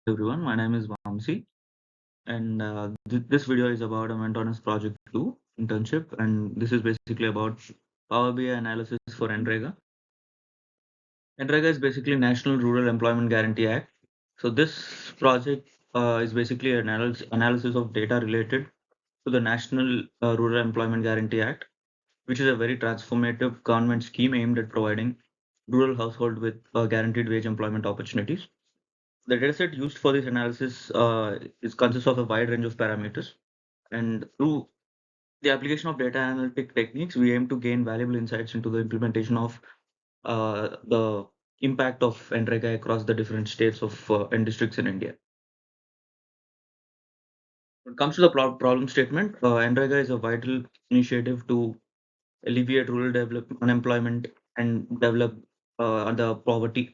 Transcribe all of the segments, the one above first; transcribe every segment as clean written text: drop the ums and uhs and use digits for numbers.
everyone. My name is Vamsi, and this video is about a Mentorness Project 2 internship, and this is basically about Powerbi analysis for Nrega. Nrega is basically National Rural Employment Guarantee Act. So this project is basically an analysis of data related to the National Rural Employment Guarantee Act, which is a very transformative government scheme aimed at providing rural households with guaranteed wage employment opportunities. The dataset used for this analysis consists of a wide range of parameters, and through the application of data analytic techniques, we aim to gain valuable insights into the implementation of the impact of Nrega across the different states of and districts in India. When it comes to the problem statement, Nrega is a vital initiative to alleviate unemployment and develop the poverty.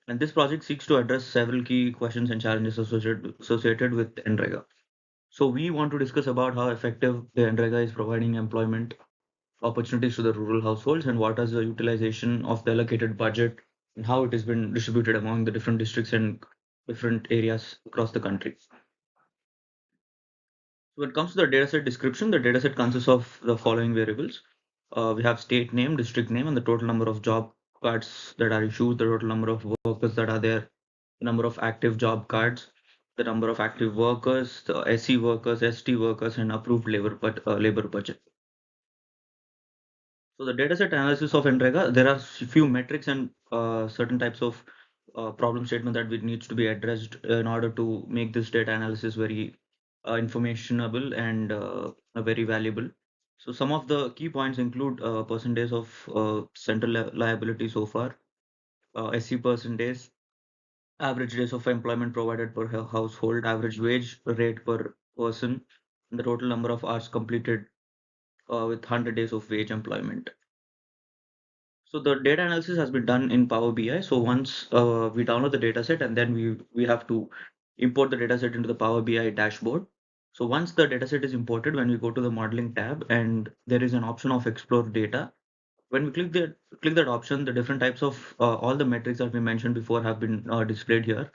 And this project seeks to address several key questions and challenges associated with Nrega. So we want to discuss about how effective the Nrega is providing employment opportunities to the rural households and what is the utilization of the allocated budget and how it has been distributed among the different districts and different areas across the country. So when it comes to the dataset description, the dataset consists of the following variables. We have state name, district name, and the total number of job cards that are issued, the total number of workers that are there, the number of active job cards, the number of active workers, the SC workers, ST workers, and approved labor budget. So the dataset analysis of Nrega, there are few metrics and certain types of problem statement that needs to be addressed in order to make this data analysis very informationable and very valuable. So some of the key points include percentage of central liability so far, SC percentage, average days of employment provided per household, average wage rate per person, and the total number of hours completed with 100 days of wage employment. So the data analysis has been done in Power BI. So once we download the data set and then we have to import the data set into the Power BI dashboard. So once the data set is imported, when we go to the modeling tab and there is an option of explore data, when we click that option, the different types of all the metrics that we mentioned before have been displayed here,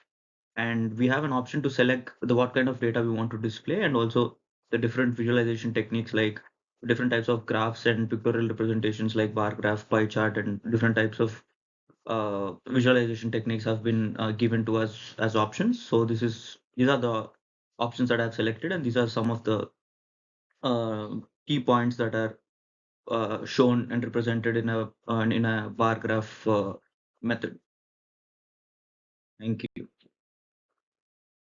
and we have an option to select the what kind of data we want to display and also the different visualization techniques like different types of graphs and pictorial representations like bar graph, pie chart, and different types of visualization techniques have been given to us as options. So these are the options that I've selected, and these are some of the uh, key points that are shown and represented in a bar graph method. Thank you.